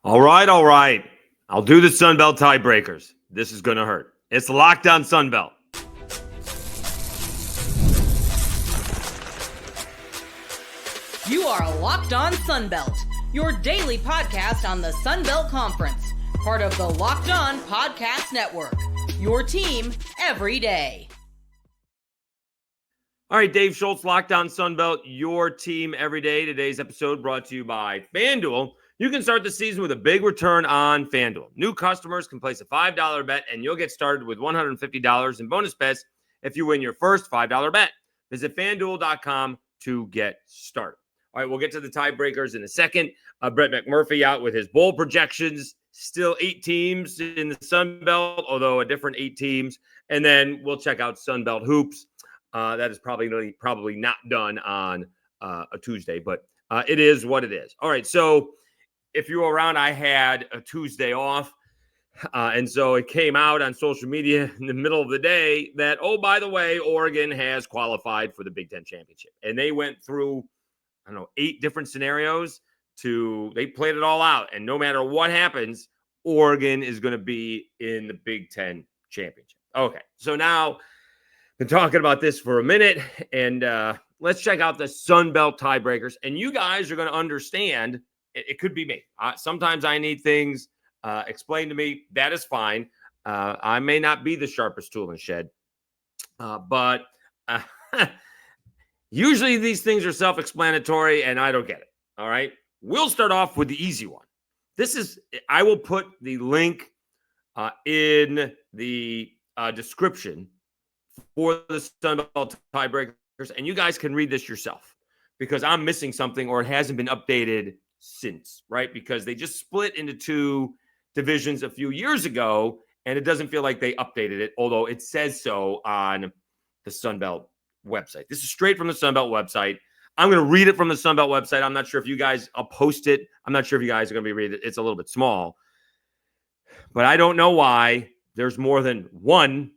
All right, all right. I'll do the Sunbelt tiebreakers. This is going to hurt. It's Locked On Sunbelt. You are Locked On Sunbelt, your daily podcast on the Sunbelt Conference, part of the Locked On Podcast Network, your team every day. All right, Dave Schultz, Locked On Sunbelt, your team every day. Today's episode brought to you by FanDuel. You can start the season with a big return on FanDuel. New customers can place a $5 bet, and you'll get started with $150 in bonus bets if you win your first $5 bet. Visit FanDuel.com to get started. All right, we'll get to the tiebreakers in a second. Brett McMurphy out with his bowl projections. Still 8 teams in the Sunbelt, although a different 8 teams. And then we'll check out Sunbelt Hoops. That is probably not done on a Tuesday, but it is what it is. All right, so if you were around, I had a Tuesday off, and so it came out on social media in the middle of the day that, oh, by the way, Oregon has qualified for the Big Ten Championship. And they went through, 8 different scenarios they played it all out. And no matter what happens, Oregon is going to be in the Big Ten Championship. Okay, so now been talking about this for a minute, and let's check out the Sunbelt tiebreakers. And you guys are going to understand. It could be me. Sometimes I need things explained to me. That is fine. I may not be the sharpest tool in the shed, but usually these things are self-explanatory, and I don't get it. All right. We'll start off with the easy one. I will put the link in the description for the Sunbelt tiebreakers, and you guys can read this yourself because I'm missing something or it hasn't been updated since, right? Because they just split into 2 divisions a few years ago, and it doesn't feel like they updated it, although it says so on the Sunbelt website. This is straight from the Sunbelt website. I'm going to read it from the Sunbelt website. I'm not sure if you guys, I'll post it. I'm not sure if you guys are going to be reading it. It's a little bit small, but I don't know why there's more than one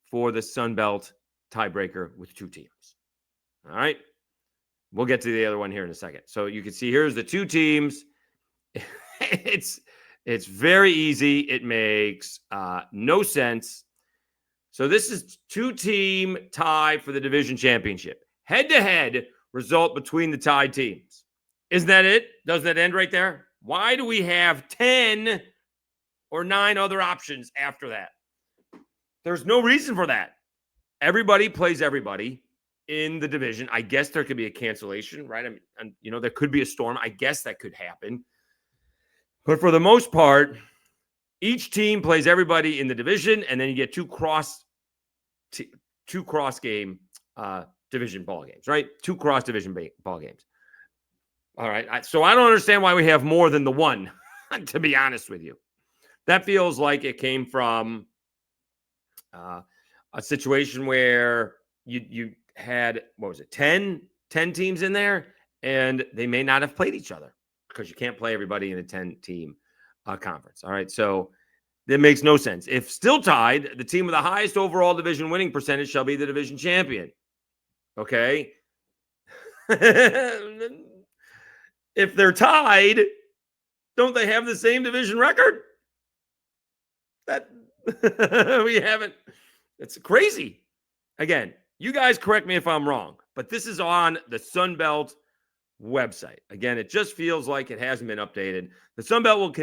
for the Sunbelt tiebreaker with 2 teams. All right. We'll get to the other one here in a second. So you can see here's the 2 teams. It's very easy. It makes no sense. So this is 2-team tie for the division championship. Head-to-head result between the tied teams. Isn't that it? Doesn't that end right there? Why do we have 10 or 9 other options after that? There's no reason for that. Everybody plays everybody in the division. I guess there could be a cancellation, right? I mean, there could be a storm. I guess that could happen. But for the most part, each team plays everybody in the division, and then you get 2 cross game division ball games, right? 2 cross division ball games. All right. So I don't understand why we have more than the one, to be honest with you. That feels like it came from a situation where you had, 10 teams in there, and they may not have played each other because you can't play everybody in a 10-team conference. All right, so that makes no sense. If still tied, the team with the highest overall division winning percentage shall be the division champion. Okay? If they're tied, don't they have the same division record? That we haven't. It's crazy. Again, you guys correct me if I'm wrong, but this is on the Sunbelt website. Again, it just feels like it hasn't been updated. The Sunbelt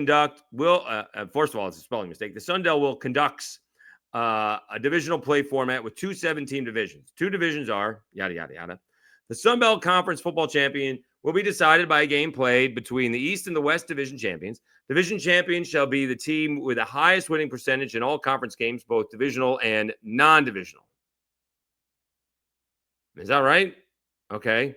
first of all, it's a spelling mistake. The Sunbelt will conduct a divisional play format with 2 7-team divisions. 2 divisions are yada, yada, yada. The Sunbelt Conference football champion will be decided by a game played between the East and the West division champions. Division champion shall be the team with the highest winning percentage in all conference games, both divisional and non-divisional. Is that right? Okay.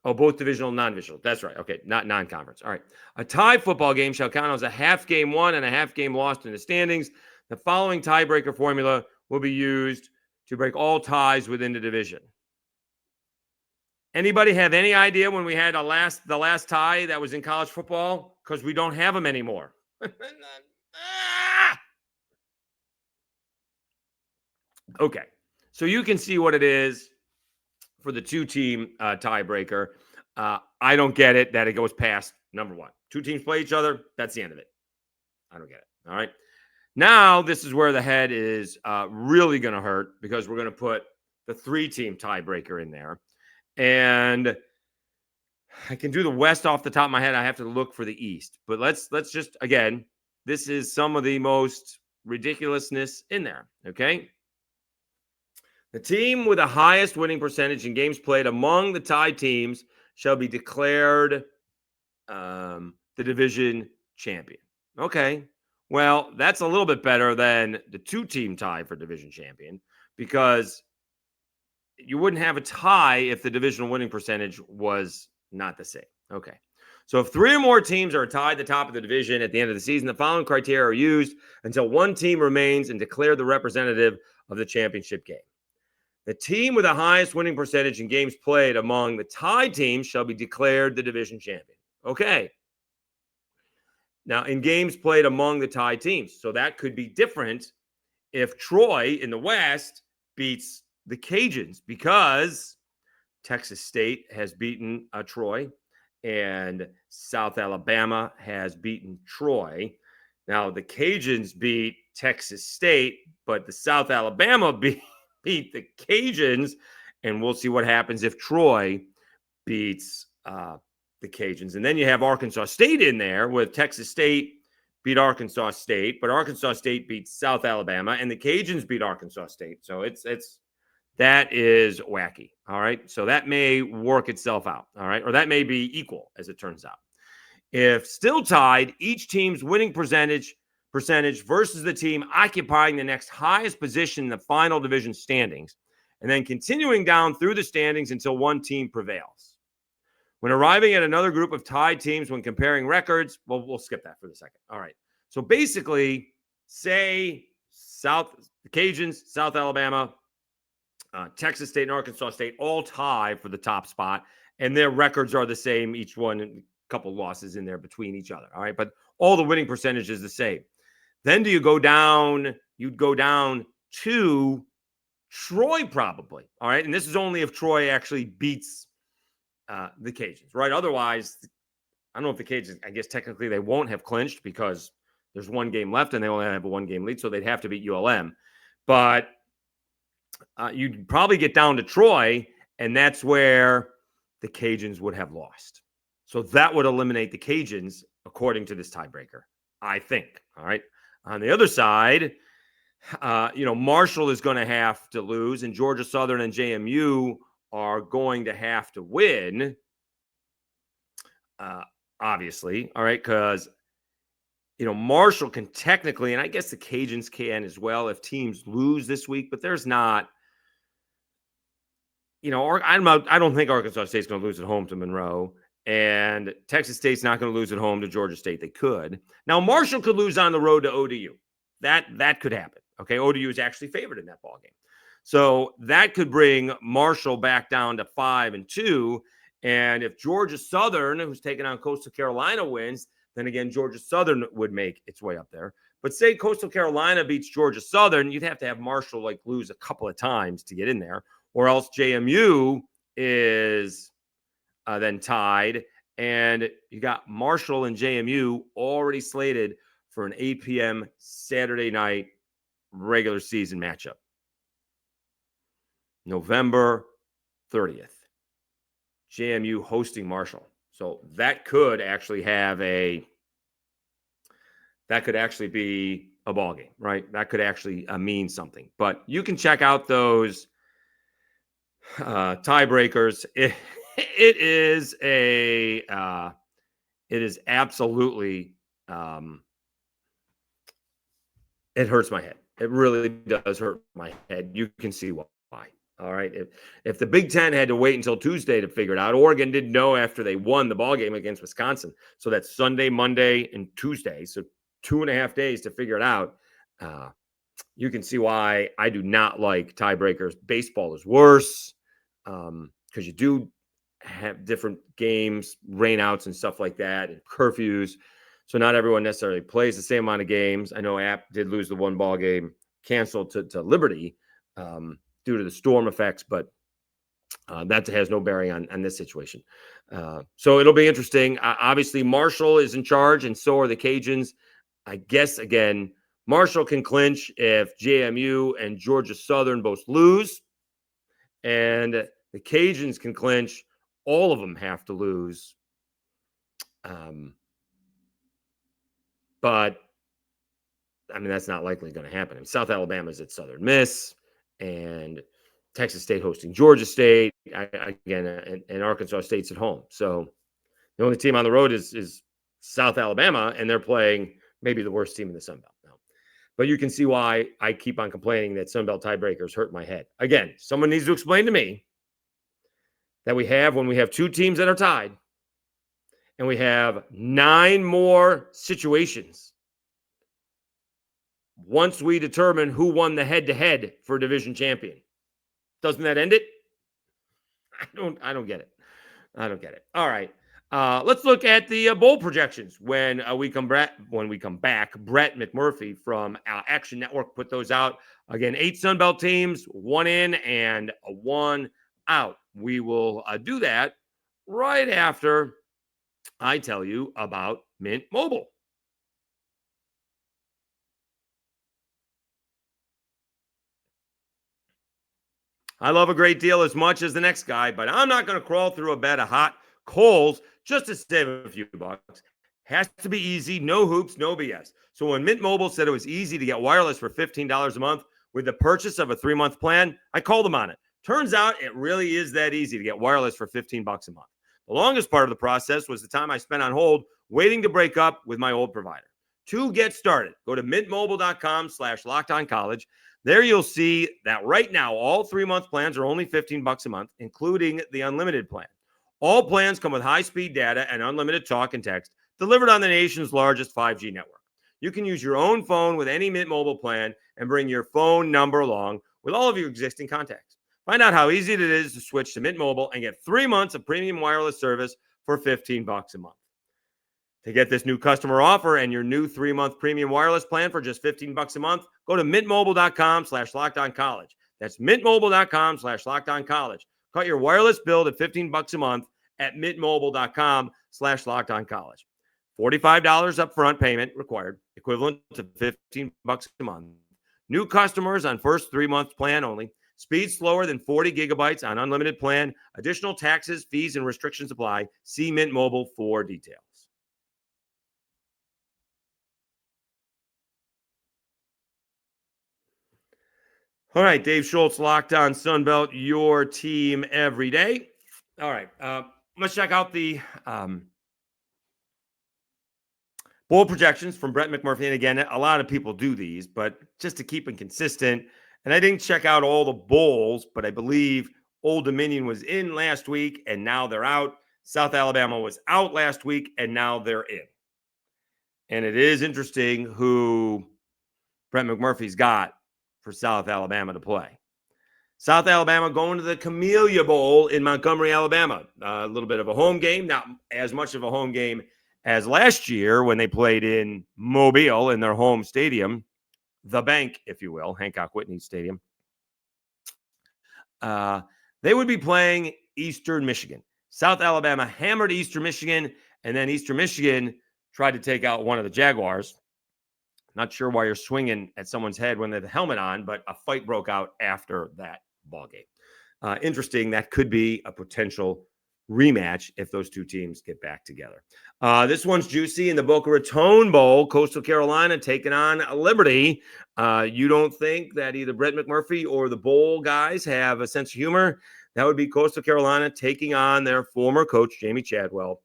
Oh, both divisional and non-divisional. That's right. Okay, not non-conference. All right. A tie football game shall count as a half game won and a half game lost in the standings. The following tiebreaker formula will be used to break all ties within the division. Anybody have any idea when we had the last tie that was in college football? Because we don't have them anymore. Okay, so you can see what it is for the 2-team tiebreaker. I don't get it that it goes past number one. Two teams play each other. That's the end of it. I don't get it. All right. Now, this is where the head is really going to hurt because we're going to put the 3-team tiebreaker in there. And I can do the West off the top of my head. I have to look for the East. But let's just, again, this is some of the most ridiculousness in there, okay? The team with the highest winning percentage in games played among the tied teams shall be declared the division champion. Okay. Well, that's a little bit better than the 2-team tie for division champion because you wouldn't have a tie if the divisional winning percentage was not the same. Okay. So if 3 or more teams are tied at the top of the division at the end of the season, the following criteria are used until one team remains and declared the representative of the championship game. The team with the highest winning percentage in games played among the tied teams shall be declared the division champion. Okay. Now, in games played among the tied teams. So that could be different if Troy in the West beats the Cajuns because Texas State has beaten Troy and South Alabama has beaten Troy. Now, the Cajuns beat Texas State, but the South Alabama beat the Cajuns, and we'll see what happens if Troy beats the Cajuns. And then you have Arkansas State in there with Texas State beat Arkansas State, but Arkansas State beats South Alabama, and the Cajuns beat Arkansas State. So that is wacky. All right. So that may work itself out. All right. Or that may be equal, as it turns out. If still tied, each team's winning percentage versus the team occupying the next highest position in the final division standings, and then continuing down through the standings until one team prevails. When arriving at another group of tied teams when comparing records, well, we'll skip that for the second. All right. So basically, say the Cajuns, South Alabama, Texas State, and Arkansas State all tie for the top spot, and their records are the same, each one a couple losses in there between each other. All right. But all the winning percentage is the same. Then do you go down? You'd go down to Troy probably. All right. And this is only if Troy actually beats the Cajuns, right? Otherwise, I don't know if the Cajuns, I guess technically they won't have clinched because there's one game left and they only have a 1-game lead. So they'd have to beat ULM. But you'd probably get down to Troy, and that's where the Cajuns would have lost. So that would eliminate the Cajuns, according to this tiebreaker, I think. All right. On the other side, Marshall is going to have to lose, and Georgia Southern and JMU are going to have to win, obviously. All right. Because, Marshall can technically, and I guess the Cajuns can as well if teams lose this week, but there's not, I don't think Arkansas State's going to lose at home to Monroe, and Texas State's not going to lose at home to Georgia State. They could. Now, Marshall could lose on the road to ODU. That could happen. Okay. ODU is actually favored in that ballgame. So that could bring Marshall back down to 5-2. And if Georgia Southern, who's taking on Coastal Carolina, wins, then again, Georgia Southern would make its way up there. But say Coastal Carolina beats Georgia Southern, you'd have to have Marshall lose a couple of times to get in there, or else JMU is then tied. And you got Marshall and JMU already slated for an 8 p.m. Saturday night regular season matchup. November 30th, JMU hosting Marshall. So that could actually be a ball game, right? That could actually mean something. But you can check out those tiebreakers. It is absolutely, it hurts my head. It really does hurt my head. You can see why. All right. If the Big Ten had to wait until Tuesday to figure it out, Oregon didn't know after they won the ball game against Wisconsin. So that's Sunday, Monday, and Tuesday. So 2.5 days to figure it out. You can see why I do not like tiebreakers. Baseball is worse because you do have different games, rainouts and stuff like that, and curfews. So not everyone necessarily plays the same amount of games. I know App did lose the one ball game, canceled to Liberty. Due to the storm effects, but That has no bearing on this situation. So it'll be interesting. Obviously, Marshall is in charge, and so are the Cajuns. I guess, again, Marshall can clinch if JMU and Georgia Southern both lose, and the Cajuns can clinch. All of them have to lose. But, I mean, that's not likely going to happen. I mean, South Alabama's at Southern Miss, and Texas State hosting Georgia State, and Arkansas State's at home. So the only team on the road is South Alabama, and they're playing maybe the worst team in the Sun Belt now. But you can see why I keep on complaining that Sun Belt tiebreakers hurt my head. Again, someone needs to explain to me that when we have two teams that are tied, and we have 9 more situations once we determine who won the head-to-head for division champion. Doesn't that end it? I don't get it. I don't get it. All right. Let's look at the bowl projections when we come back. Brett McMurphy from Action Network put those out. Again, 8 Sun Belt teams, 1 in and 1 out. We will do that right after I tell you about Mint Mobile. I love a great deal as much as the next guy, but I'm not going to crawl through a bed of hot coals just to save a few bucks. Has to be easy, no hoops, no BS. So when Mint Mobile said it was easy to get wireless for $15 a month with the purchase of a 3-month plan, I called them on it. Turns out it really is that easy to get wireless for $15 a month. The longest part of the process was the time I spent on hold waiting to break up with my old provider. To get started, go to mintmobile.com/lockedoncollege. There you'll see that right now, all 3-month plans are only $15 a month, including the unlimited plan. All plans come with high-speed data and unlimited talk and text delivered on the nation's largest 5G network. You can use your own phone with any Mint Mobile plan and bring your phone number along with all of your existing contacts. Find out how easy it is to switch to Mint Mobile and get 3 months of premium wireless service for $15 a month. To get this new customer offer and your new 3-month premium wireless plan for just $15 a month, go to mintmobile.com/lockedoncollege. That's mintmobile.com/lockedoncollege. Cut your wireless bill to $15 a month at mintmobile.com/lockedoncollege. $45 upfront payment required, equivalent to $15 a month. New customers on first 3-month plan only. Speed slower than 40 gigabytes on unlimited plan. Additional taxes, fees, and restrictions apply. See Mint Mobile for details. All right, Dave Schultz, Locked On Sunbelt, your team every day. All right, let's check out the bowl projections from Brett McMurphy. And again, a lot of people do these, but just to keep it consistent. And I didn't check out all the bowls, but I believe Old Dominion was in last week, and now they're out. South Alabama was out last week, and now they're in. And it is interesting who Brett McMurphy's got for South Alabama to play. South Alabama going to the Camellia Bowl in Montgomery, Alabama. A little bit of a home game, not as much of a home game as last year when they played in Mobile in their home stadium, the bank, if you will, Hancock Whitney Stadium. They would be playing Eastern Michigan. South Alabama hammered Eastern Michigan, and then Eastern Michigan tried to take out one of the Jaguars. Not sure why you're swinging at someone's head when they have the helmet on, but a fight broke out after that ball game. Interesting. That could be a potential rematch if those two teams get back together. This one's juicy in the Boca Raton Bowl. Coastal Carolina taking on Liberty. You don't think that either Brett McMurphy or the bowl guys have a sense of humor? That would be Coastal Carolina taking on their former coach, Jamie Chadwell.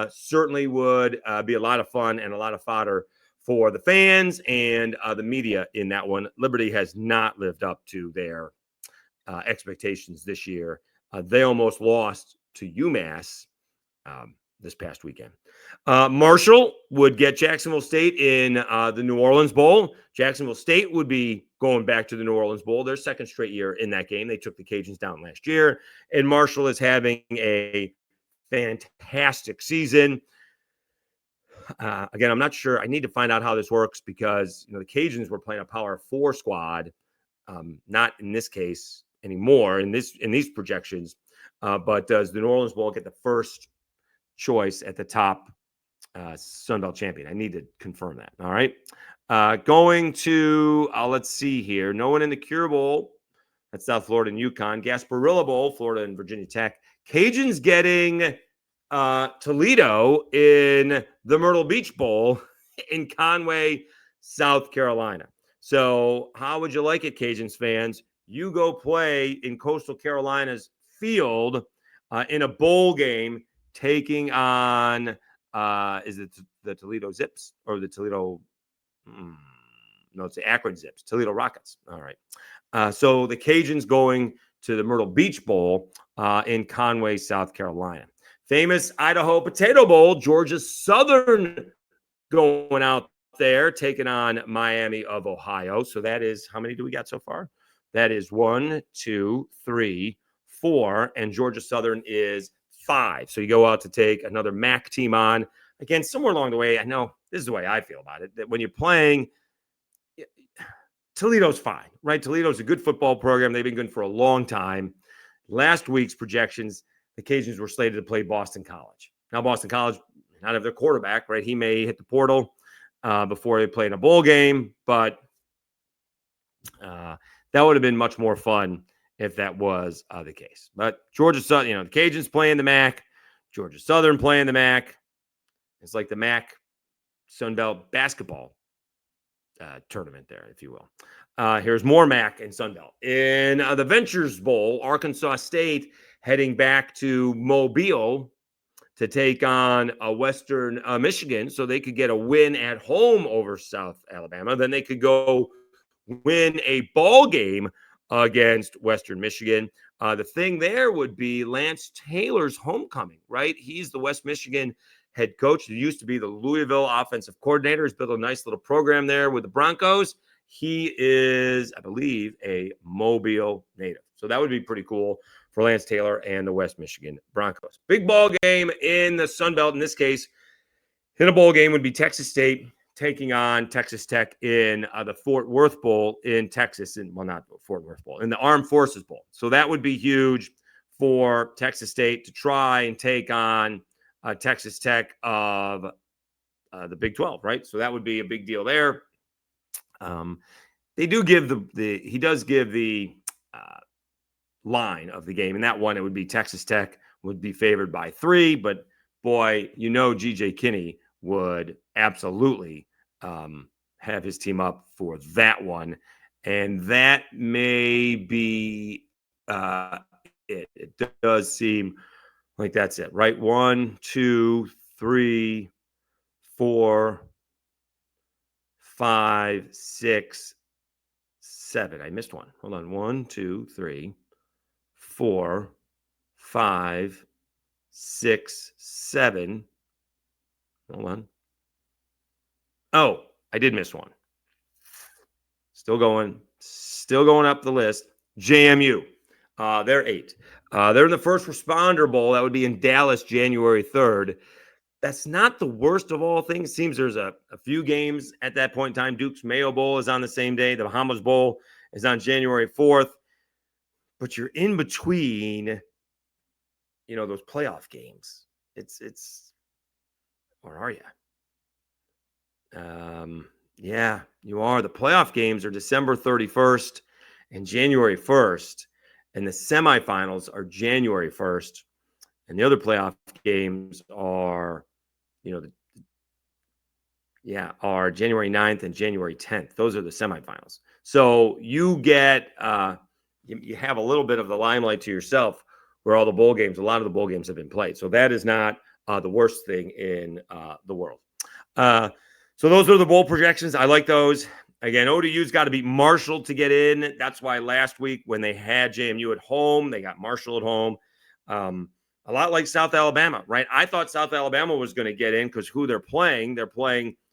Certainly would be a lot of fun and a lot of fodder for the fans and the media in that one. Liberty has not lived up to their expectations this year. They almost lost to UMass this past weekend. Marshall would get Jacksonville State in the New Orleans Bowl. Jacksonville State would be going back to the New Orleans Bowl, their second straight year in that game. They took the Cajuns down last year, and Marshall is having a fantastic season. Again, I'm not sure. I need to find out how this works because the Cajuns were playing a Power 4 squad, not in this case anymore in these projections. But does the New Orleans Bowl get the first choice at the top Sun Belt champion? I need to confirm that. All right. Going to, let's see here. No one in the Cure Bowl. That's South Florida and UConn. Gasparilla Bowl, Florida and Virginia Tech. Cajuns getting Toledo in the Myrtle Beach Bowl in Conway, South Carolina. So how would you like it, Cajuns fans? You go play in Coastal Carolina's field in a bowl game, taking on, is it the Toledo Zips or the Toledo? No, it's the Akron Zips, Toledo Rockets. All right. So the Cajuns going to the Myrtle Beach Bowl in Conway, South Carolina. Famous Idaho Potato Bowl, Georgia Southern going out there, taking on Miami of Ohio. So that is, how many do we got so far? That is 1, 2, 3, 4, and Georgia Southern is 5. So you go out to take another MAC team on. Again, somewhere along the way, I know this is the way I feel about it, that when you're playing, Toledo's fine, right? Toledo's a good football program. They've been good for a long time. Last week's projections, the Cajuns were slated to play Boston College. Now, Boston College, not have their quarterback, right? He may hit the portal before they play in a bowl game, but that would have been much more fun if that was the case. But Georgia Southern, the Cajuns playing the MAC, Georgia Southern playing the MAC. It's like the MAC Sun Belt basketball tournament there, if you will. Here's more MAC and Sun Belt. In the Ventures Bowl, Arkansas State heading back to Mobile to take on Western Michigan so they could get a win at home over South Alabama. Then they could go win a ball game against Western Michigan. The thing there would be Lance Taylor's homecoming, right? He's the West Michigan head coach. He used to be the Louisville offensive coordinator. He's built a nice little program there with the Broncos. He is, I believe, a Mobile native. So that would be pretty cool for Lance Taylor and the West Michigan Broncos. Big ball game in the Sun Belt. In this case, in a bowl game would be Texas State taking on Texas Tech in the Fort Worth Bowl in Texas. Not Fort Worth Bowl, in the Armed Forces Bowl. So that would be huge for Texas State to try and take on Texas Tech of the Big 12, right? So that would be a big deal there. They do give he does give the line of the game. In that one, it would be Texas Tech would be favored by 3, but boy, GJ Kinney would absolutely have his team up for that one. And that may be it. It does seem like that's it, right? 1, 2, 3, 4, 5, 6, 7. I missed one. Hold on. 1, 2, 3, 4, 5, 6, 7. Hold on. Oh, I did miss one. Still going up the list. JMU. They're 8. They're in the First Responder Bowl. That would be in Dallas, January 3rd. That's not the worst of all things. It seems there's a few games at that point in time. Duke's Mayo Bowl is on the same day. The Bahamas Bowl is on January 4th. But you're in between, those playoff games. It's or are you? Yeah, you are. The playoff games are December 31st and January 1st. And the semifinals are January 1st. And the other playoff games are, are January 9th and January 10th. Those are the semifinals. So you get, you have a little bit of the limelight to yourself where a lot of the bowl games have been played. So that is not the worst thing in the world. So those are the bowl projections. I like those. Again, ODU's got to beat Marshall to get in. That's why last week when they had JMU at home, they got Marshall at home. A lot like South Alabama, right? I thought South Alabama was going to get in because who they're playing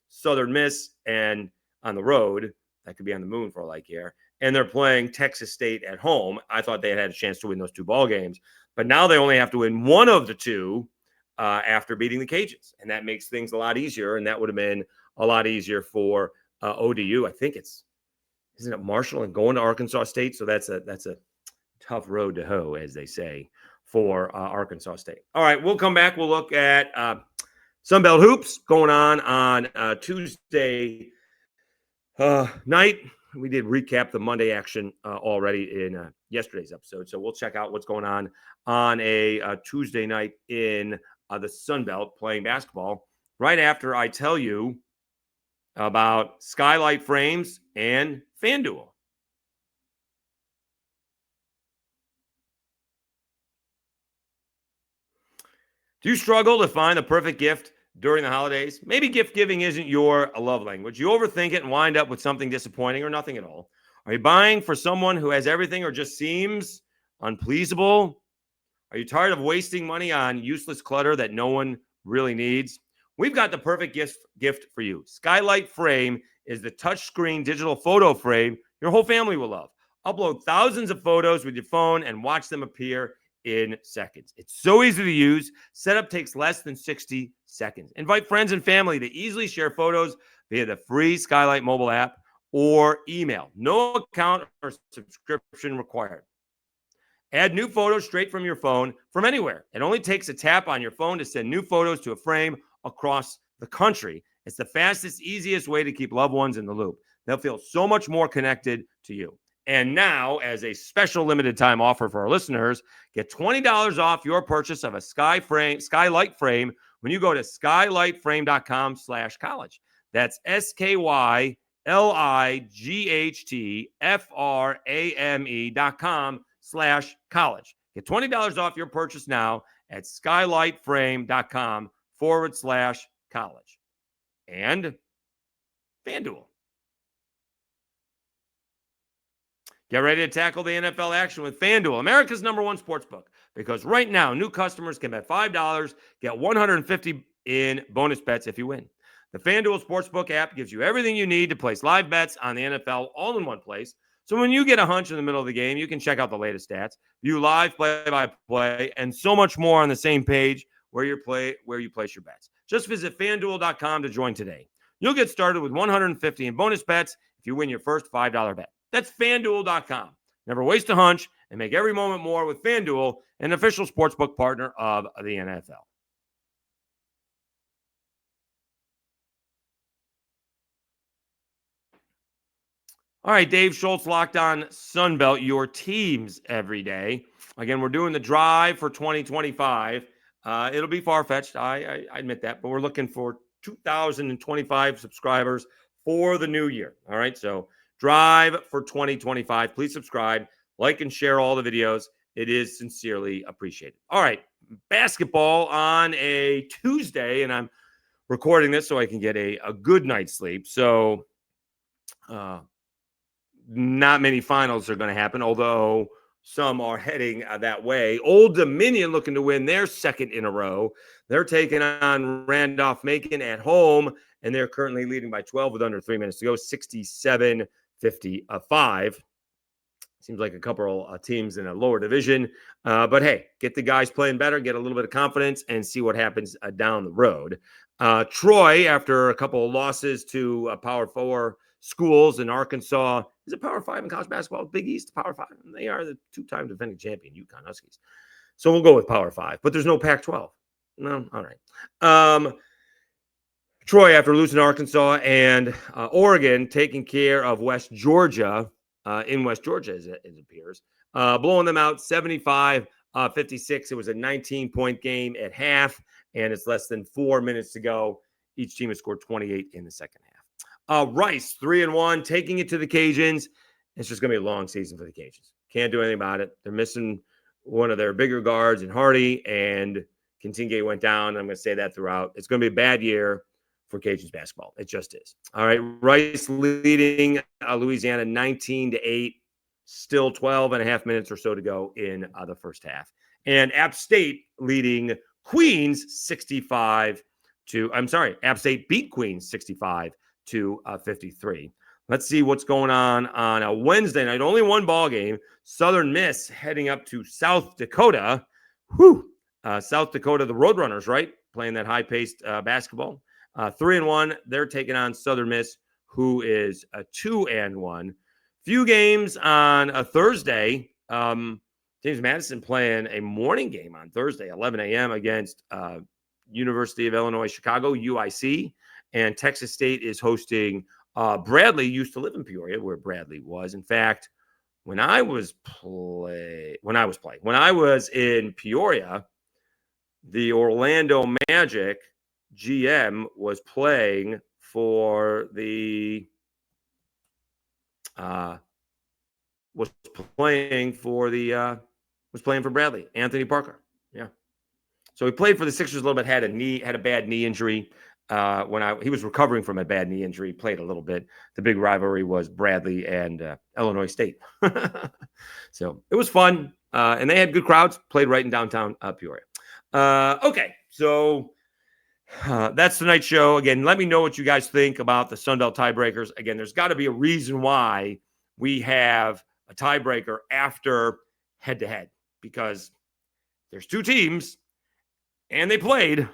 Southern Miss and on the road. That could be on the moon for all I care. And they're playing Texas State at home. I thought they had a chance to win those 2 ball games. But now they only have to win one of the 2 after beating the Cajuns. And that makes things a lot easier. And that would have been a lot easier for ODU. I think isn't it Marshall and going to Arkansas State? So that's a tough road to hoe, as they say, for Arkansas State. All right, we'll come back. We'll look at Sunbelt Hoops going on Tuesday night. We did recap the Monday action already in yesterday's episode. So we'll check out what's going on a Tuesday night in the Sun Belt playing basketball right after I tell you about Skylight Frames and FanDuel. Do you struggle to find the perfect gift during the holidays? Maybe gift giving isn't your love language. You overthink it and wind up with something disappointing or nothing at all. Are you buying for someone who has everything or just seems unpleasable? Are you tired of wasting money on useless clutter that no one really needs? We've got the perfect gift for you. Skylight Frame is the touchscreen digital photo frame your whole family will love. Upload thousands of photos with your phone and watch them appear in seconds. It's so easy to use. Setup takes less than 60 seconds. Invite friends and family to easily share photos via the free Skylight mobile app or email. No account or subscription required. Add new photos straight from your phone from anywhere. It only takes a tap on your phone to send new photos to a frame across the country. It's the fastest, easiest way to keep loved ones in the loop. They'll feel so much more connected to you. And now, as a special limited time offer for our listeners, get $20 off your purchase of a Skylight frame when you go to skylightframe.com/college. That's SKYLIGHTFRAME.com/college. Get $20 off your purchase now at skylightframe.com/college. And FanDuel. Get ready to tackle the NFL action with FanDuel, America's #1 sportsbook. Because right now, new customers can bet $5, get $150 in bonus bets if you win. The FanDuel Sportsbook app gives you everything you need to place live bets on the NFL all in one place. So when you get a hunch in the middle of the game, you can check out the latest stats, view live play-by-play, and so much more on the same page where you place your bets. Just visit FanDuel.com to join today. You'll get started with $150 in bonus bets if you win your first $5 bet. That's FanDuel.com. Never waste a hunch and make every moment more with FanDuel, an official sportsbook partner of the NFL. All right, Dave Schultz, Locked On Sunbelt, your teams every day. Again, we're doing the drive for 2025. It'll be far-fetched, I admit that, but we're looking for 2,025 subscribers for the new year. All right, so drive for 2025. Please subscribe, like, and share all the videos. It is sincerely appreciated. All right, basketball on a Tuesday, and I'm recording this so I can get a good night's sleep. So not many finals are going to happen, although some are heading that way. Old Dominion looking to win their second in a row. They're taking on Randolph-Macon at home, and they're currently leading by 12 with under 3 minutes to go, 67-55. Seems like a couple teams in a lower division. But, hey, get the guys playing better, get a little bit of confidence, and see what happens down the road. Troy, after a couple of losses to Power 4 schools in Arkansas, is it Power 5 in college basketball? Big East, Power 5. They are the two-time defending champion, UConn Huskies. So we'll go with Power 5, but there's no Pac-12. No, all right. Troy, after losing to Arkansas, and Oregon taking care of West Georgia, in West Georgia, as it appears, blowing them out 75-56. It was a 19-point game at half, and it's less than 4 minutes to go. Each team has scored 28 in the second half. Rice, 3-1, taking it to the Cajuns. It's just going to be a long season for the Cajuns. Can't do anything about it. They're missing one of their bigger guards in Hardy, and Kintingate went down. I'm going to say that throughout. It's going to be a bad year for Cajuns basketball. It just is. All right, Rice leading Louisiana 19-8. Still 12 and a half minutes or so to go in the first half. And App State leading Queens 65 to, App State beat Queens 65 to 53. Let's see what's going on a Wednesday night. Only one ball game. Southern Miss heading up to South Dakota. South Dakota, the Roadrunners, right? Playing that high-paced basketball. 3-1. They're taking on Southern Miss, who is 2-1. Few games on a Thursday. James Madison playing a morning game on Thursday, 11 a.m. against University of Illinois Chicago, UIC, and Texas State is hosting Bradley. Used to live in Peoria, where Bradley was. In fact, when I was in Peoria, the Orlando Magic GM was playing for Bradley, Anthony Parker. Yeah. So he played for the Sixers a little bit, had a bad knee injury. He was recovering from a bad knee injury, played a little bit. The big rivalry was Bradley and Illinois State. So it was fun. And they had good crowds, played right in downtown Peoria. Okay. So that's tonight's show. Again, let me know what you guys think about the Sunbelt tiebreakers. Again, there's got to be a reason why we have a tiebreaker after head-to-head, because there's two teams and they played.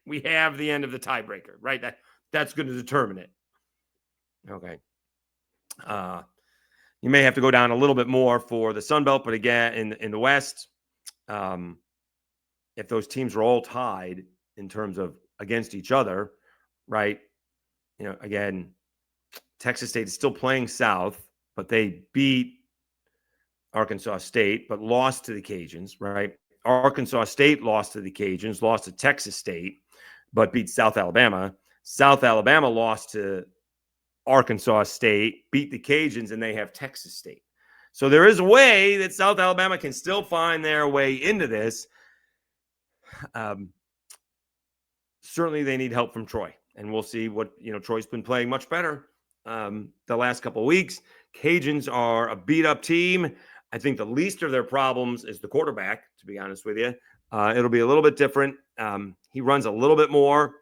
We have the end of the tiebreaker, right? That's going to determine it. Okay. You may have to go down a little bit more for the Sunbelt, but again, in the West, if those teams are all tied in terms of against each other, right? Again, Texas State is still playing South, but they beat Arkansas State, but lost to the Cajuns, right? Arkansas State lost to the Cajuns, lost to Texas State, but beat South Alabama. South Alabama lost to Arkansas State, beat the Cajuns, and they have Texas State. So there is a way that South Alabama can still find their way into this. Certainly they need help from Troy, and we'll see what, Troy's been playing much better the last couple of weeks. Cajuns are a beat-up team. I think the least of their problems is the quarterback, to be honest with you. It'll be a little bit different. He runs a little bit more.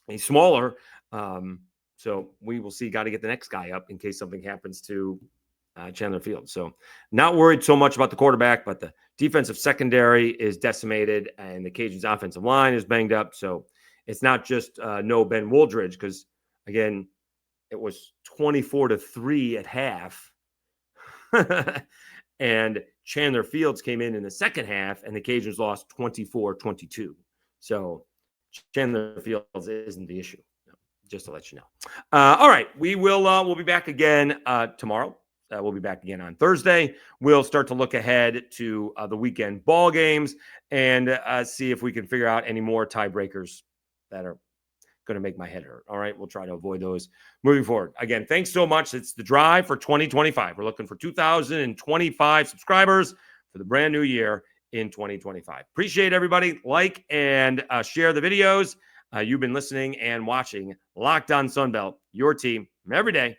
He's smaller. So we will see. Got to get the next guy up in case something happens to Chandler Field. So not worried so much about the quarterback, but the defensive secondary is decimated and the Cajuns' offensive line is banged up. So it's not just no Ben Wooldridge, because, again, it was 24-3 at half. And Chandler Fields came in the second half, and the Cajuns lost 24-22. So Chandler Fields isn't the issue, just to let you know. All right, we'll be back again tomorrow. We'll be back again on Thursday. We'll start to look ahead to the weekend ball games and see if we can figure out any more tiebreakers that are going to make my head hurt. All right, we'll try to avoid those moving forward. Again, thanks so much. It's the drive for 2025. We're looking for 2,025 subscribers for the brand new year in 2025. Appreciate everybody. Like and share the videos. You've been listening and watching Locked On Sunbelt, your team every day,